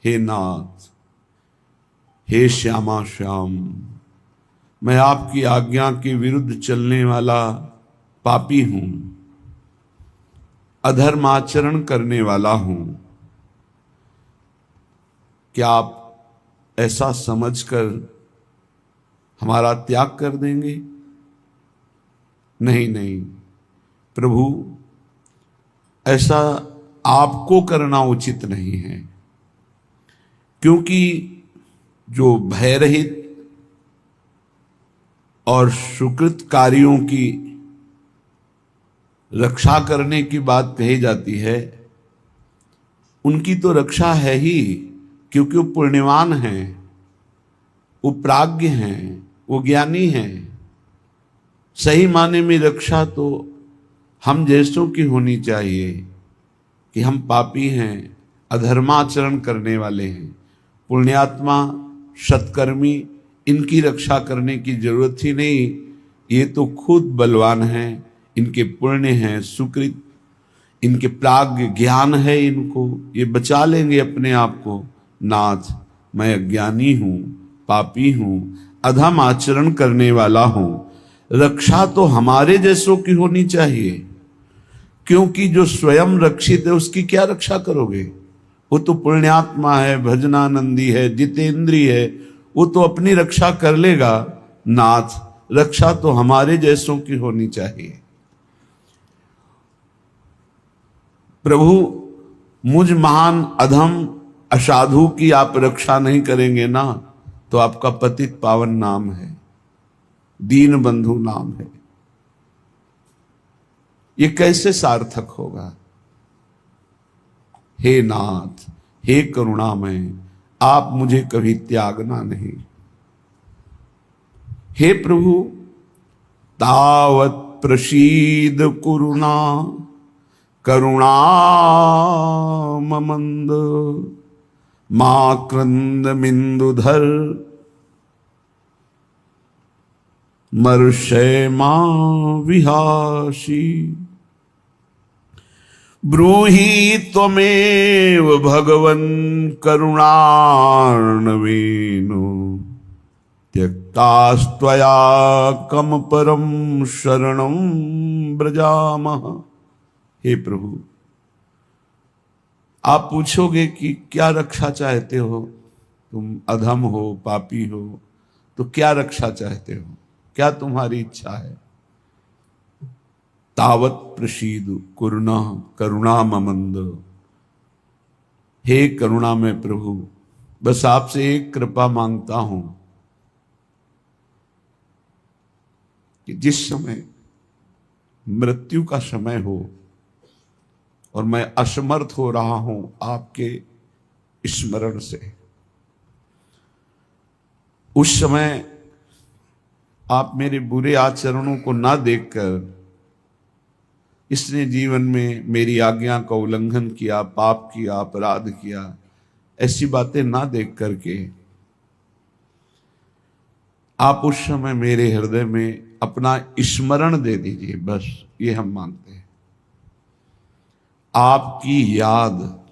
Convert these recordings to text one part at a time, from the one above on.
हे नाथ, हे श्यामा श्याम, मैं आपकी आज्ञा के विरुद्ध चलने वाला पापी हूं, अधर्माचरण करने वाला हूं। क्या आप ऐसा समझकर हमारा त्याग कर देंगे? नहीं नहीं प्रभु, ऐसा आपको करना उचित नहीं है, क्योंकि जो भयरहित और सुकृत कार्यों की रक्षा करने की बात कही जाती है, उनकी तो रक्षा है ही, क्योंकि वो पुण्यवान हैं, वो प्राज्ञ हैं, वो ज्ञानी हैं। सही माने में रक्षा तो हम जैसों की होनी चाहिए कि हम पापी हैं, अधर्माचरण करने वाले हैं। पुण्यात्मा, सत्कर्मी, इनकी रक्षा करने की जरूरत ही नहीं, ये तो खुद बलवान हैं, इनके पुण्य हैं, सुकृत, इनके प्राज्ञ ज्ञान है, इनको ये बचा लेंगे अपने आप को। नाथ, मैं अज्ञानी हूं, पापी हूं, अधम आचरण करने वाला हूं। रक्षा तो हमारे जैसों की होनी चाहिए, क्योंकि जो स्वयं रक्षित है उसकी क्या रक्षा करोगे? वो तो पुण्यात्मा है, भजनानंदी है, जितेंद्रिय है, वो तो अपनी रक्षा कर लेगा। नाथ, रक्षा तो हमारे जैसों की होनी चाहिए। प्रभु, मुझ महान अधम असाधु की आप रक्षा नहीं करेंगे ना, तो आपका पतित पावन नाम है, दीन बंधु नाम है, ये कैसे सार्थक होगा? हे नाथ, हे करुणामय, आप मुझे कभी त्यागना नहीं। हे प्रभु, तावत प्रसीद कुरुणा करुणा ममंद, मा क्रंद मिंदुधर मर्षय मा विहासी। ब्रूहि त्वमेव भगवन् करुणार्णवेनु, त्यक्तास्त्वया कम परम शरणं ब्रजामः। हे प्रभु, आप पूछोगे कि क्या रक्षा चाहते हो? तुम अधम हो, पापी हो, तो क्या रक्षा चाहते हो? क्या तुम्हारी इच्छा है? तावत प्रसीद कुरुणा करुणा ममंद। हे करुणा में प्रभु, बस आपसे एक कृपा मांगता हूं कि जिस समय मृत्यु का समय हो और मैं असमर्थ हो रहा हूं आपके स्मरण से, उस समय आप मेरे बुरे आचरणों को ना देखकर, इसने जीवन में मेरी आज्ञा का उल्लंघन किया, पाप किया, अपराध किया, ऐसी बातें ना देख करके आप उस समय मेरे हृदय में अपना स्मरण दे दीजिए। बस ये हम मांगते हैं। आपकी याद,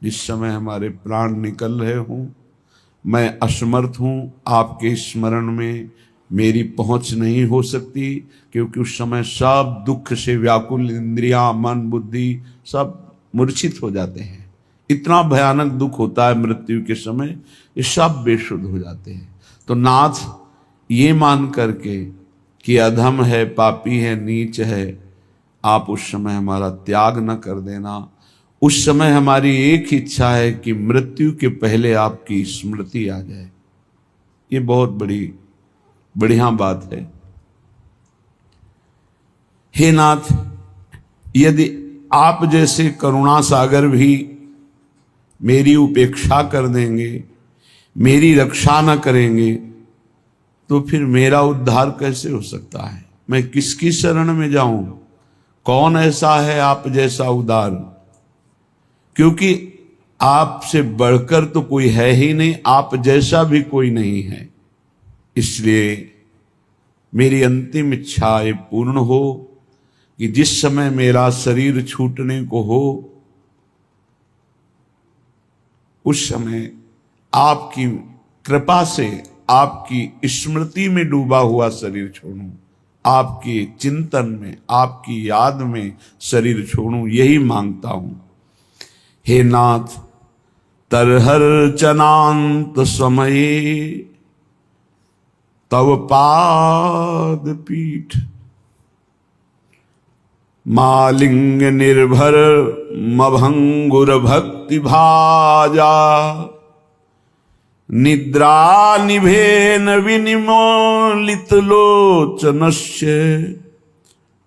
जिस समय हमारे प्राण निकल रहे हों, मैं असमर्थ हूं, आपके स्मरण में मेरी पहुंच नहीं हो सकती, क्योंकि उस समय सब दुख से व्याकुल इंद्रियां, मन, बुद्धि सब मूर्छित हो जाते हैं। इतना भयानक दुख होता है मृत्यु के समय, ये सब बेशुद्ध हो जाते हैं। तो नाथ, ये मान करके कि अधम है, पापी है, नीच है, आप उस समय हमारा त्याग न कर देना। उस समय हमारी एक इच्छा है कि मृत्यु के पहले आपकी स्मृति आ जाए। ये बहुत बड़ी बढ़िया बात है। हे नाथ, यदि आप जैसे करुणा सागर भी मेरी उपेक्षा कर देंगे, मेरी रक्षा न करेंगे, तो फिर मेरा उद्धार कैसे हो सकता है? मैं किसकी शरण में जाऊं? कौन ऐसा है आप जैसा उदार? क्योंकि आपसे बढ़कर तो कोई है ही नहीं, आप जैसा भी कोई नहीं है। इसलिए मेरी अंतिम इच्छा ये पूर्ण हो कि जिस समय मेरा शरीर छूटने को हो, उस समय आपकी कृपा से आपकी स्मृति में डूबा हुआ शरीर छोड़ूं, आपके चिंतन में, आपकी याद में शरीर छोड़ूं, यही मांगता हूं। हे नाथ, तरहर चनांत समये तव पाद पीठ, मालिंग निर्भर मभंगुर भक्ति भाजा, निद्रा निभेन विनिमोलित लोचनस्य,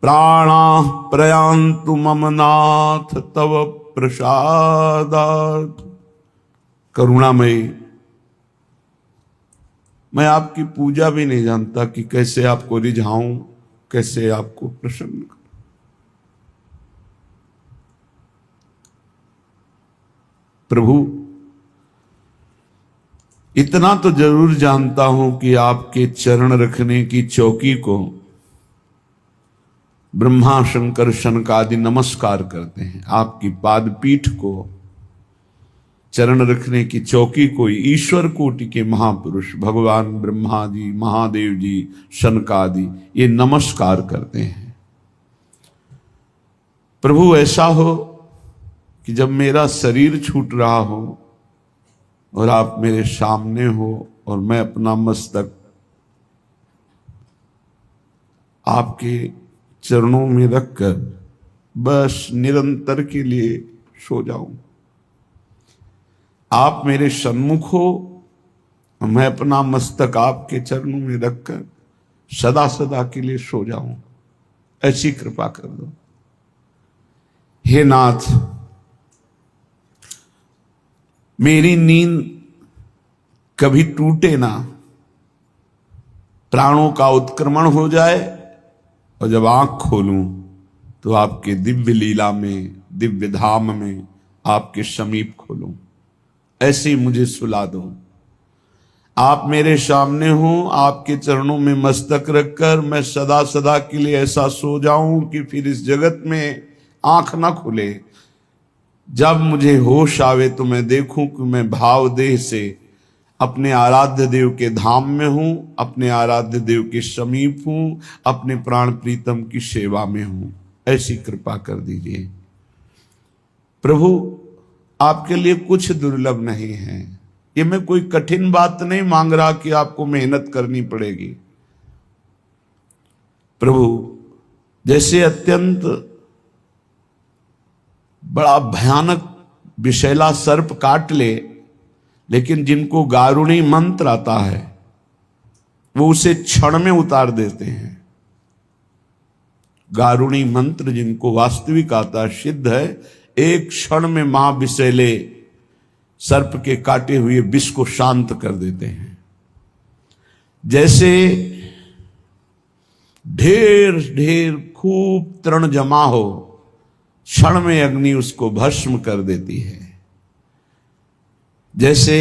प्राणा प्रयान्तु मम नाथ तव प्रसादात्। करुणामयी, मैं आपकी पूजा भी नहीं जानता कि कैसे आपको रिझाऊं, कैसे आपको प्रसन्न करूं। प्रभु, इतना तो जरूर जानता हूं कि आपके चरण रखने की चौकी को ब्रह्मा शंकर शनकादि नमस्कार करते हैं। आपकी पादपीठ को, चरण रखने की चौकी को ईश्वर कोटि के महापुरुष भगवान ब्रह्मा जी, महादेव जी, शनकादि ये नमस्कार करते हैं। प्रभु, ऐसा हो कि जब मेरा शरीर छूट रहा हो और आप मेरे सामने हो और मैं अपना मस्तक आपके चरणों में रखकर बस निरंतर के लिए सो जाऊं। आप मेरे सन्मुख हो, मैं अपना मस्तक आपके चरणों में रखकर सदा सदा के लिए सो जाऊं, ऐसी कृपा कर दो। हे नाथ, मेरी नींद कभी टूटे ना, प्राणों का उत्क्रमण हो जाए और जब आंख खोलूं तो आपके दिव्य लीला में, दिव्य धाम में आपके समीप खोलूं, ऐसे मुझे सुला दो। आप मेरे सामने हो, आपके चरणों में मस्तक रखकर मैं सदा सदा के लिए ऐसा सो जाऊं कि फिर इस जगत में आंख ना खुले। जब मुझे होश आवे तो मैं देखूं कि मैं भाव देह से अपने आराध्य देव के धाम में हूं, अपने आराध्य देव के समीप हूं, अपने प्राण प्रीतम की सेवा में हूं। ऐसी कृपा कर दीजिए। प्रभु, आपके लिए कुछ दुर्लभ नहीं है। ये मैं कोई कठिन बात नहीं मांग रहा कि आपको मेहनत करनी पड़ेगी। प्रभु, जैसे अत्यंत बड़ा भयानक विषैला सर्प काट ले, लेकिन जिनको गारुणी मंत्र आता है वो उसे क्षण में उतार देते हैं। गारुणी मंत्र जिनको वास्तविक आता है, सिद्ध है, एक क्षण में महाविषैले सर्प के काटे हुए विष को शांत कर देते हैं। जैसे ढेर ढेर खूब तृण जमा हो, क्षण में अग्नि उसको भस्म कर देती है। जैसे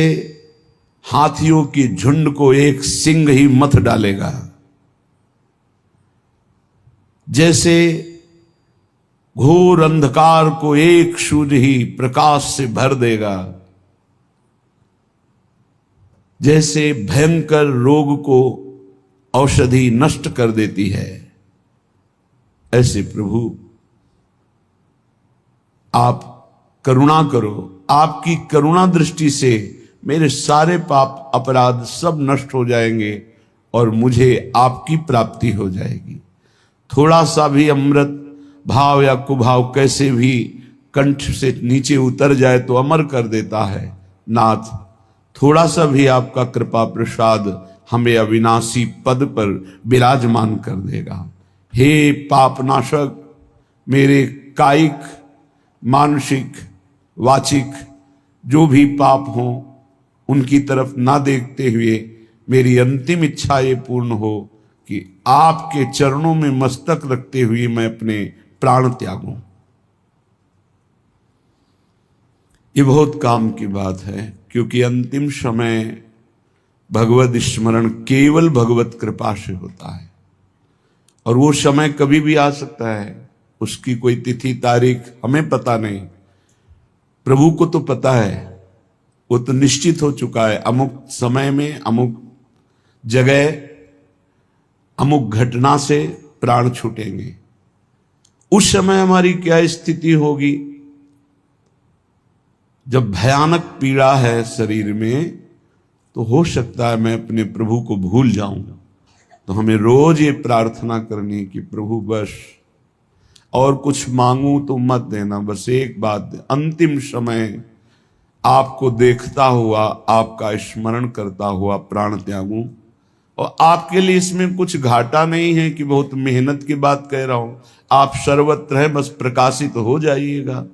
हाथियों की झुंड को एक सिंह ही मथ डालेगा, जैसे घोर अंधकार को एक सूर्य ही प्रकाश से भर देगा, जैसे भयंकर रोग को औषधि नष्ट कर देती है, ऐसे प्रभु आप करुणा करो। आपकी करुणा दृष्टि से मेरे सारे पाप अपराध सब नष्ट हो जाएंगे और मुझे आपकी प्राप्ति हो जाएगी। थोड़ा सा भी अमृत भाव या कुभाव कैसे भी कंठ से नीचे उतर जाए तो अमर कर देता है। नाथ, थोड़ा सा भी आपका कृपा प्रसाद हमें अविनाशी पद पर विराजमान कर देगा। हे पापनाशक, मेरे कायिक, मानसिक, वाचिक जो भी पाप हों उनकी तरफ ना देखते हुए मेरी अंतिम इच्छा ये पूर्ण हो कि आपके चरणों में मस्तक रखते हुए मैं अपने प्राण त्यागूं। ये बहुत काम की बात है, क्योंकि अंतिम समय भगवत स्मरण केवल भगवत कृपा से होता है और वो समय कभी भी आ सकता है। उसकी कोई तिथि तारीख हमें पता नहीं, प्रभु को तो पता है। वो तो निश्चित हो चुका है, अमुक समय में अमुक जगह अमुक घटना से प्राण छूटेंगे। उस समय हमारी क्या स्थिति होगी? जब भयानक पीड़ा है शरीर में, तो हो सकता है मैं अपने प्रभु को भूल जाऊं। तो हमें रोज ये प्रार्थना करनी कि प्रभु बस और कुछ मांगू तो मत देना, बस एक बात दे, अंतिम समय आपको देखता हुआ, आपका स्मरण करता हुआ प्राण त्यागूं। और आपके लिए इसमें कुछ घाटा नहीं है कि बहुत मेहनत की बात कह रहा हूं, आप सर्वत्र हैं, बस प्रकाशित हो जाइएगा।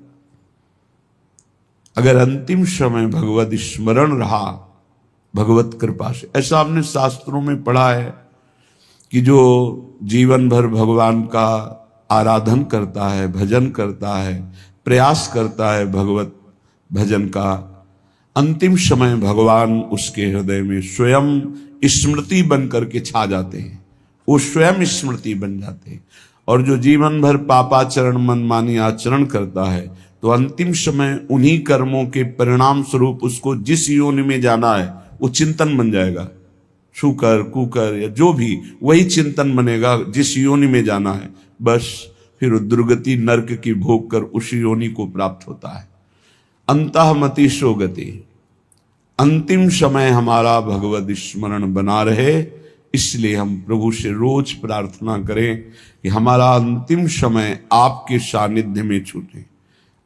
अगर अंतिम समय भगवत स्मरण रहा भगवत कृपा से, ऐसा हमने शास्त्रों में पढ़ा है कि जो जीवन भर भगवान का आराधन करता है, भजन करता है, प्रयास करता है भगवत भजन का, अंतिम समय भगवान उसके हृदय में स्वयं स्मृति बन करके छा जाते हैं, वो स्वयं स्मृति बन जाते हैं। और जो जीवन भर पापाचरण मनमानी आचरण करता है, तो अंतिम समय उन्हीं कर्मों के परिणाम स्वरूप उसको जिस योनि में जाना है वो चिंतन बन जाएगा। शुकर कुकर या जो भी, वही चिंतन बनेगा जिस योनि में जाना है। बस फिर दुर्गति नरक की भोग कर उसी योनि को प्राप्त होता है। अंतःमति सो गति। अंतिम समय हमारा भगवत स्मरण बना रहे, इसलिए हम प्रभु से रोज प्रार्थना करें कि हमारा अंतिम समय आपके सानिध्य में छूटे,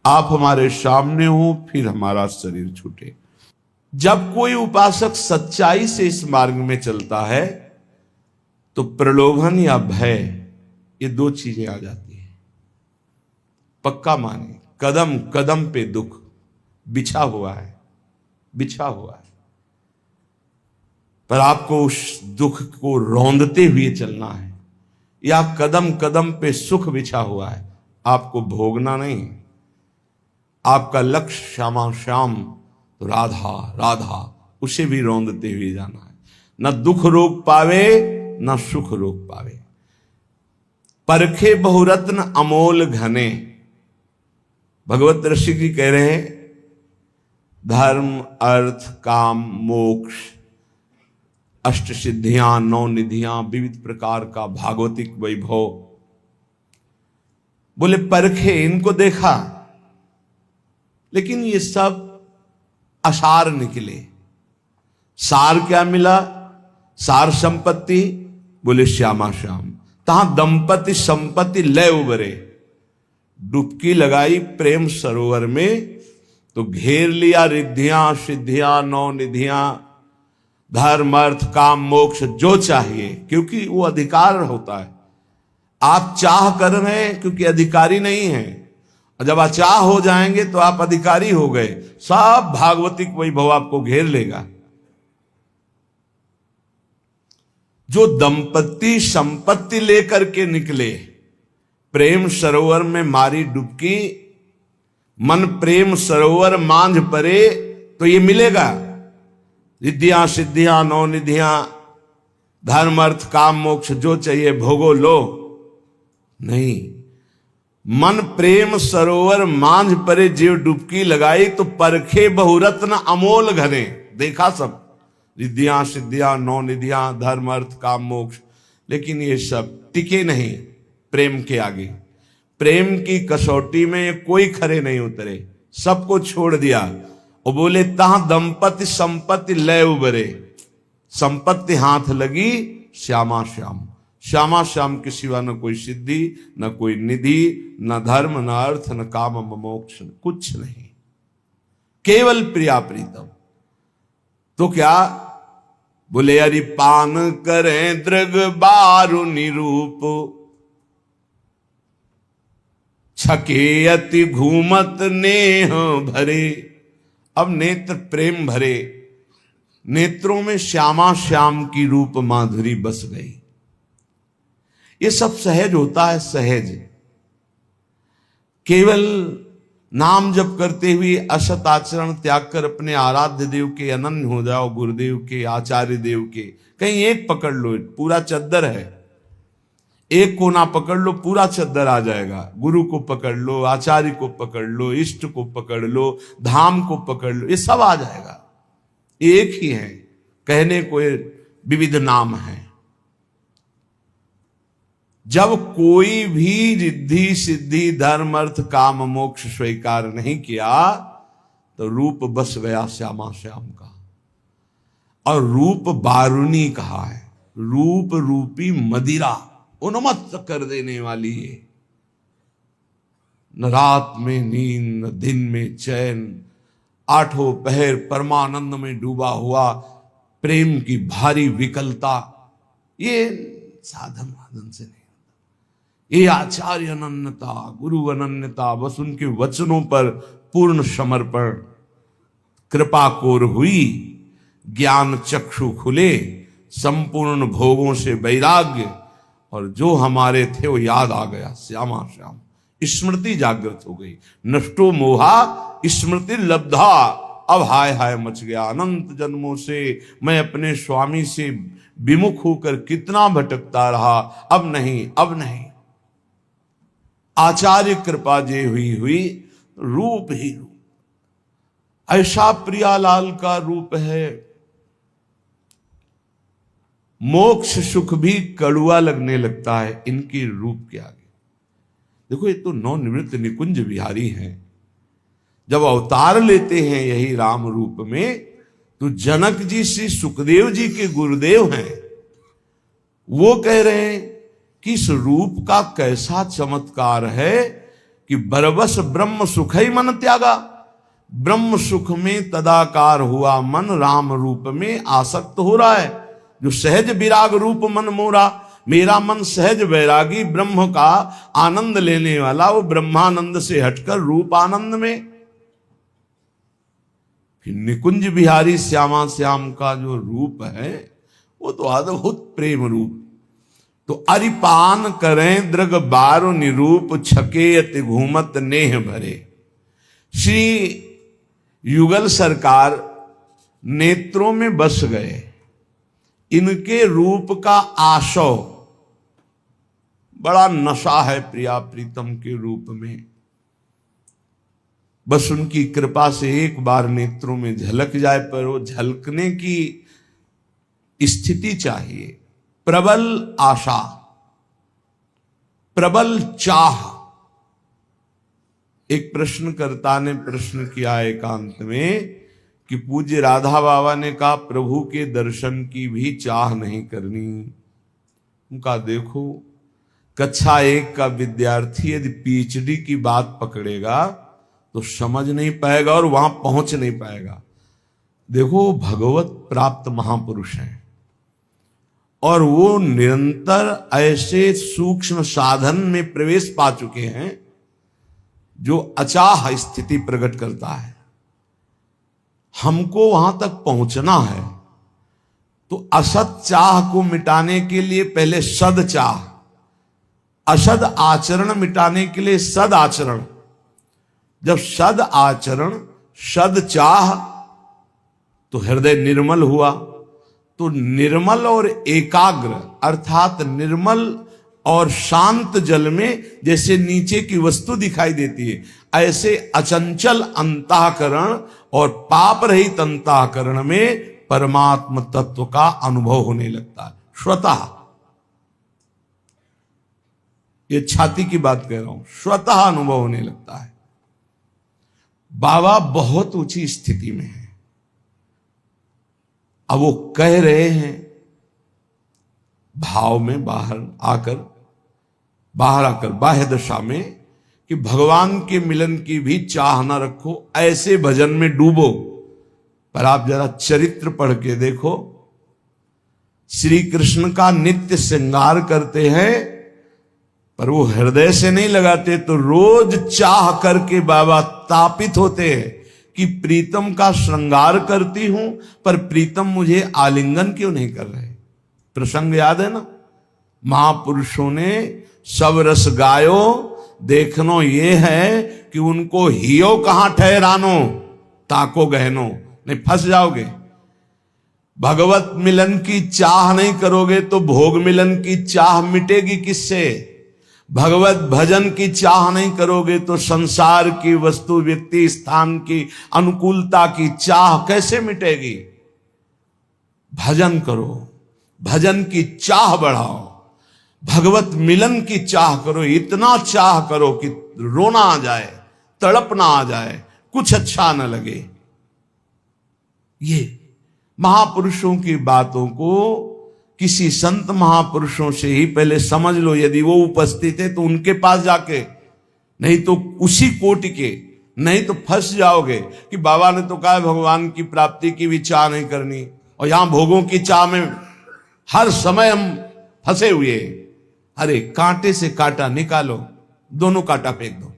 आप हमारे सामने हो, फिर हमारा शरीर छूटे। जब कोई उपासक सच्चाई से इस मार्ग में चलता है, तो प्रलोभन या भय, ये दो चीजें आ जाती हैं। पक्का माने, कदम कदम पे दुख बिछा हुआ है, बिछा हुआ है, पर आपको उस दुख को रौंदते हुए चलना है। या कदम कदम पे सुख बिछा हुआ है, आपको भोगना नहीं, आपका लक्ष्य श्यामा श्याम, तो राधा राधा, उसे भी रौंदते हुए जाना है। न दुख रोक पावे न सुख रोक पावे। परखे बहुरत्न अमोल घने। भगवत ऋषि जी कह रहे हैं, धर्म अर्थ काम मोक्ष, अष्ट सिद्धियां, नौ निधियां, विविध प्रकार का भागवतिक वैभव। बोले परखे, इनको देखा, लेकिन ये सब असार निकले। सार क्या मिला? सार संपत्ति, बोले श्यामा श्याम। तहां दंपति संपत्ति लय उबरे। डुबकी लगाई प्रेम सरोवर में, तो घेर लिया रिद्धियां सिद्धियां नौ निधियां, धर्म अर्थ काम मोक्ष, जो चाहिए, क्योंकि वो अधिकार होता है। आप चाह कर रहे हैं क्योंकि अधिकारी नहीं है, और जब अचाह हो जाएंगे तो आप अधिकारी हो गए, सब भागवतिक वैभव आपको घेर लेगा। जो दंपति संपत्ति लेकर के निकले, प्रेम सरोवर में मारी डुबकी, मन प्रेम सरोवर मांझ परे, तो ये मिलेगा। रिद्धियां सिद्धियां नौ निधियां, धर्म अर्थ काम मोक्ष, जो चाहिए भोगो लो। नहीं, मन प्रेम सरोवर मांझ परे जीव डुबकी लगाई, तो परखे बहुरत्न अमोल घने। देखा सब, रिद्धियां सिद्धियां नौ निधियां, धर्म अर्थ काम मोक्ष, लेकिन ये सब टिके नहीं प्रेम के आगे। प्रेम की कसौटी में कोई खरे नहीं उतरे, सबको छोड़ दिया। और बोले तहां दंपति संपत्ति लय उबरे। संपत्ति हाथ लगी, श्यामा श्याम। श्यामा श्याम के सिवा न कोई सिद्धि, न कोई निधि, न धर्म, न अर्थ, न काम मोक्ष, कुछ नहीं, केवल प्रिया प्रीतम। तो क्या बोले, अरि पान करें दृग बारु निरूप, छके अति घूमत नेह भरे। अब नेत्र प्रेम भरे, नेत्रों में श्यामा श्याम की रूप माधुरी बस गई। ये सब सहज होता है, सहज। केवल नाम जप करते हुए असत आचरण त्याग कर अपने आराध्य देव के अनन्य हो जाओ, गुरुदेव के, आचार्य देव के। कहीं एक पकड़ लो, पूरा चद्दर है, एक कोना पकड़ लो, पूरा चद्दर आ जाएगा। गुरु को पकड़ लो, आचार्य को पकड़ लो, इष्ट को पकड़ लो, धाम को पकड़ लो, ये सब आ जाएगा। एक ही है, कहने को विविध नाम है। जब कोई भी रिद्धि सिद्धि धर्म अर्थ काम मोक्ष स्वीकार नहीं किया तो रूप बस गया श्यामा श्याम का। और रूप बारुनी कहा है, रूप रूपी मदिरा उन्मत्त कर देने वाली है। न रात में नींद न दिन में चैन, आठों पहर परमानंद में डूबा हुआ, प्रेम की भारी विकलता, ये साधन वादन से नहीं होता। ये आचार्य अनन्यता, गुरु अनन्यता, बस उनके वचनों पर पूर्ण समर्पण, कृपा कोर हुई, ज्ञान चक्षु खुले, संपूर्ण भोगों से वैराग्य, और जो हमारे थे वो याद आ गया, श्यामा श्याम, स्मृति जागृत हो गई। नष्टो मोहा स्मृति लब्धा, अब हाय हाय मच गया। अनंत जन्मों से मैं अपने स्वामी से विमुख होकर कितना भटकता रहा, अब नहीं, अब नहीं। आचार्य कृपा जे हुई रूप ही रूप। ऐसा प्रियालाल का रूप है, मोक्ष सुख भी कड़ुआ लगने लगता है इनके रूप के आगे। देखो, ये तो नवनिवृत्त निकुंज बिहारी हैं। जब अवतार लेते हैं यही राम रूप में, तो जनक जी श्री सुखदेव जी के गुरुदेव हैं, वो कह रहे हैं कि इस रूप का कैसा चमत्कार है कि बरबस ब्रह्म सुख ही मन त्यागा। ब्रह्म सुख में तदाकार हुआ मन राम रूप में आसक्त हो रहा है। जो सहज विराग रूप मन मोरा, मेरा मन सहज वैरागी ब्रह्म का आनंद लेने वाला, वो ब्रह्मानंद से हटकर रूप आनंद में। फिर निकुंज बिहारी श्यामा श्याम का जो रूप है वो तो अद्भुत प्रेम रूप। तो अरिपान करें दृग बारो निरूप, छके अति घूमत नेह भरे। श्री युगल सरकार नेत्रों में बस गए। इनके रूप का आशव, बड़ा नशा है प्रिया प्रीतम के रूप में। बस उनकी कृपा से एक बार नेत्रों में झलक जाए, पर वो झलकने की स्थिति चाहिए। प्रबल आशा, प्रबल चाह। एक प्रश्नकर्ता ने प्रश्न किया एकांत में कि पूज्य राधा बाबा ने कहा प्रभु के दर्शन की भी चाह नहीं करनी। उनका देखो, कक्षा 1 का विद्यार्थी यदि पीएचडी की बात पकड़ेगा तो समझ नहीं पाएगा और वहां पहुंच नहीं पाएगा। देखो, भगवत प्राप्त महापुरुष हैं और वो निरंतर ऐसे सूक्ष्म साधन में प्रवेश पा चुके हैं जो अचाह स्थिति प्रकट करता है। हमको वहां तक पहुंचना है तो असत चाह को मिटाने के लिए पहले सद चाह, असद आचरण मिटाने के लिए सद आचरण। जब सद आचरण, सद चाह, तो हृदय निर्मल हुआ। तो निर्मल और एकाग्र अर्थात निर्मल और शांत जल में जैसे नीचे की वस्तु दिखाई देती है, ऐसे अचंचल अंतःकरण और पाप रहित अंतःकरण में परमात्म तत्व का अनुभव होने लगता है स्वतः। ये छाती की बात कह रहा हूं, स्वतः अनुभव होने लगता है। बाबा बहुत ऊंची स्थिति में है। अब वो कह रहे हैं भाव में बाहर आकर बाह्य दशा में कि भगवान के मिलन की भी चाह न रखो, ऐसे भजन में डूबो। पर आप जरा चरित्र पढ़ के देखो, श्री कृष्ण का नित्य श्रृंगार करते हैं पर वो हृदय से नहीं लगाते, तो रोज चाह करके बाबा तापित होते हैं कि प्रीतम का श्रृंगार करती हूं पर प्रीतम मुझे आलिंगन क्यों नहीं कर रहे। प्रसंग याद है ना, महापुरुषों ने सब रस गायो, देखनो ये है कि उनको हियो कहां ठहरानो, ताको गहनो, नहीं फंस जाओगे। भगवत मिलन की चाह नहीं करोगे तो भोग मिलन की चाह मिटेगी किससे? भगवत भजन की चाह नहीं करोगे तो संसार की वस्तु व्यक्ति स्थान की अनुकूलता की चाह कैसे मिटेगी? भजन करो, भजन की चाह बढ़ाओ, भगवत मिलन की चाह करो, इतना चाह करो कि रोना आ जाए, तड़पना आ जाए, कुछ अच्छा न लगे। ये महापुरुषों की बातों को किसी संत महापुरुषों से ही पहले समझ लो, यदि वो उपस्थित है तो उनके पास जाके, नहीं तो उसी कोटि के, नहीं तो फंस जाओगे कि बाबा ने तो कहा भगवान की प्राप्ति की भी चाह नहीं करनी, और यहां भोगों की चाह में हर समय हम फंसे हुए। अरे कांटे से कांटा निकालो, दोनों कांटा फेंक दो,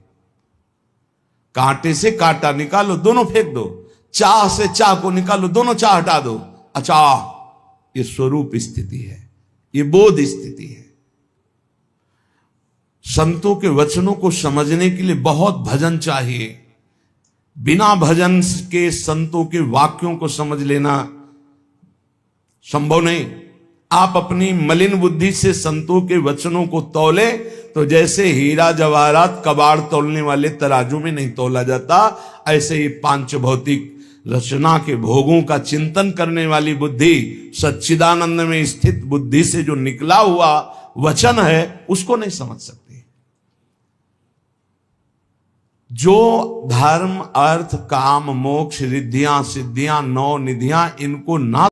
कांटे से कांटा निकालो, दोनों फेंक दो, चाह से चाह को निकालो, दोनों चाह हटा दो। अच्छा, ये स्वरूप स्थिति है, ये बोध स्थिति है। संतों के वचनों को समझने के लिए बहुत भजन चाहिए। बिना भजन के संतों के वाक्यों को समझ लेना संभव नहीं। आप अपनी मलिन बुद्धि से संतों के वचनों को तौले तो जैसे हीरा जवाहरात कबाड़ तौलने वाले तराजू में नहीं तौला जाता, ऐसे ही पांच भौतिक रचना के भोगों का चिंतन करने वाली बुद्धि, सच्चिदानंद में स्थित बुद्धि से जो निकला हुआ वचन है, उसको नहीं समझ सकती। जो धर्म, अर्थ, काम, मोक्ष, रिद्धियां, सिद्धियां, नौ निधियां, इनको ना